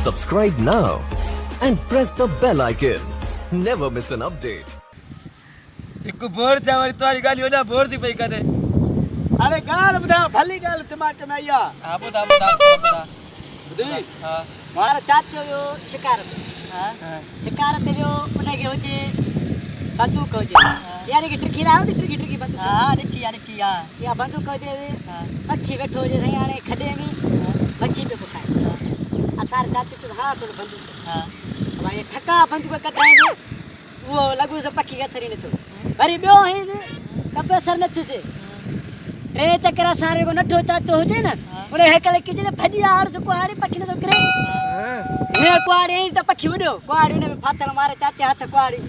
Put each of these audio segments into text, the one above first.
Subscribe now and press the bell icon. Never miss an update. एक bore थे हमारी तुम्हारी गाली हो ना बोर थी पे करे अरे गाल बता भली गाल टमाटर में आया आप बता बता बुधी हां मारा चाचो यो शिकार शिकार ते जो उन्हें के होचे बंदूक होचे यानी कि ट्रिकी ना होती ट्रिकी बंदूक हां अच्छी या बंदूक होचे मच्छी बैठो जे नहीं आने खडे में मच्छी पे पकाए असार चाचो तो हां तो बंदूक हां भाई ठका बंदूक कटाएंगे वो लगू से पक्की का शरीर तो अरे ब्यो है कपे सर न छे रे चक्रा सारे को नठो चाचो होचे ना उन्हें हेकल की जे भजी आड़ से कुआड़ी पक्की न तो करे हे कुआड़ी तो पक्की उडो कुआड़ी ने फातल मारे चाचे हाथ कुआड़ी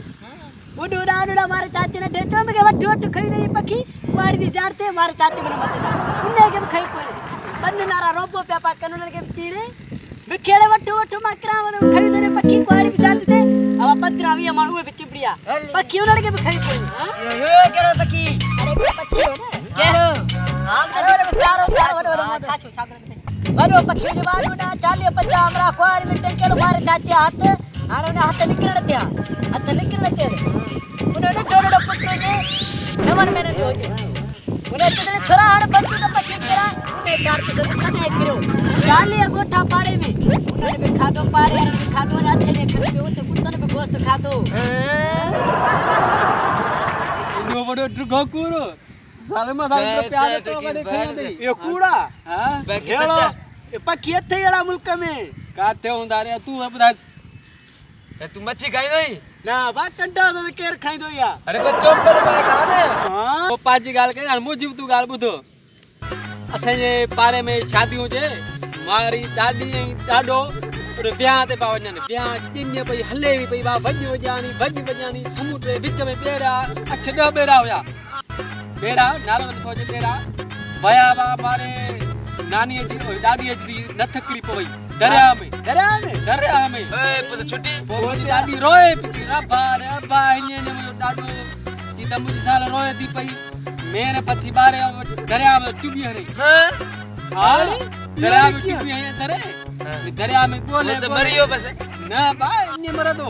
उडो डाडा मारे चाचे ने ढेचो में के वठ खई दे पक्की कुआड़ी दी जाड़ते मारे चाचे ने मत उन्हें के खई कोले बन्न नारा रोबो प्यापा कनुन के चीड़े बिखेड़े वठ मकरा खई दे पक्की कुआड़ी दी जाड़ते अब 15-20 माणू पे चिपड़िया पक्की उन्हें के खई कोले ये केरो पक्की अरे पक्की हो ना केरो अरे पक्षी ने मारो ना 40-50 हमरा कोर में टंकेलो मारे चाचे हाथ आने ने हाथ निकल ते उन्होंने डोडो पुट्टो जे नवन मैंने जो जे उन्हें चले छोरा हाड़ बच्चू ने पक्षी केरा ने कार पे से कने करो 40 गोठा पाड़े में उन्होंने भी खादो पाड़े खादो ने अच्छे ने कर पे उते कुत्तन पे गोश्त खादो यो बड़ो ड्रगोकुरो साले में दाल प्याज तो बड़े खेल दे ये कूड़ा हां हेलो ये पक्की थे एड़ा मुल्क में काथे हुंदा रे तू बता तू मच्छी खाई नहीं ना बा कंडा तो केर खाई दो या अरे बच्चों पर खा दे हां वो पाजी गाल के मु जीव तू गाल बुधो असे ये पारे में शादी हो जे मारी दादी डाडो और ब्याह ते पावने ब्याह टिन्ने पई हले भी पई बा भज समुद्र बीच में बेरा अछ द बेरा होया बेरा नालो न सोचे बेरा भया बा मारे नानी जी दादी जी नथकड़ी पई दरिया में ए पुत छुट्टी वो दादी रोए रब्बा रे अब्बा इने ने मुझे दादो जी त मुझे साल रोए थी पई मेरे पति बारे दरिया में चुबी हरे हां दरिया में चुबी है दरिया में बोले तो मरियो बस ना बा इने मर दो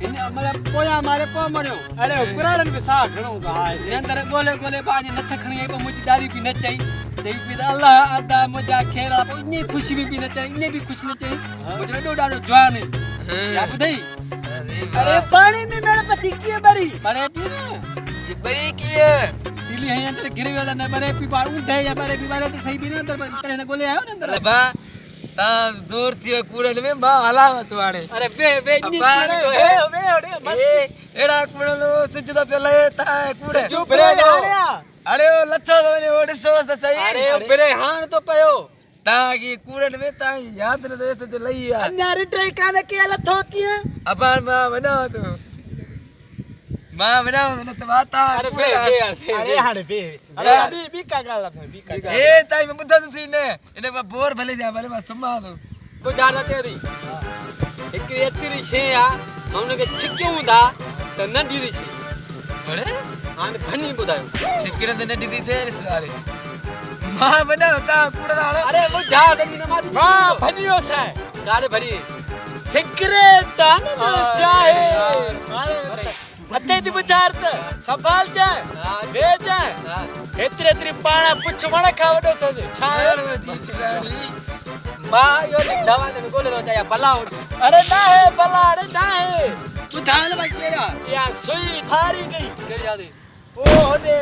इने मतलब पोया मारे पो मरियो अरे कुरान में सा घणो कहा है अंदर बोले बा ने नथखणी पे मुझी दादी भी न चाहिए भी अल्लाह अदा मुझा खेरा इने खुशी भी न चाहिए इने भी खुश न चाहिए मुझे डो डाडो जवान है या बुधई अरे पानी में मेरे पति की बरी बड़े पी ना ये बड़ी की है दिल्ली है अंदर गिरे वाला न बड़े पी बार उठे या बड़े पी बारे तो सही भी ना अंदर करे न गोले आयो ना अंदर बा ता जोर थी कूड़न में बा हलावा तुआड़े अरे बे ए एड़ा कूड़लो सजदा पेले ता कूड़े चुप रे यार अरे ओ लच्छो ने ओडसो सही अरे बरे हान तो पयो ता की कूड़न में ता याद न दे सज लई आ अन्यारी ट्राई काने के ल थोकी अबार मां बना तो मां बना न तो बाता अरे बे अरे बी का गाल बी का ए ताई में बुद्धा थी ने इने में बोर भले जा भले में समा दो को जाना चेरी एक एतरी छे आ हमने के छिक्यो हुंदा त नंदी दी छे अरे आन भनी बुधायो छिकड़े ने दीदी थे सारे मां बना ता कूड़ा डाले अरे वो जा दनी नमाज हां भनियो से काले भरी सिगरेट दान चाहे अरे अते दी बुझार त संभाल जाए दे जाए एतरी पाणा पुछ वण खा वडो तो छायर में जी गाड़ी मां यो दवा ने बोले रो जाया भला अरे ना है भला अरे ना है बुधाल भाई तेरा या सुई फारी गई तेरे याद है ओ ने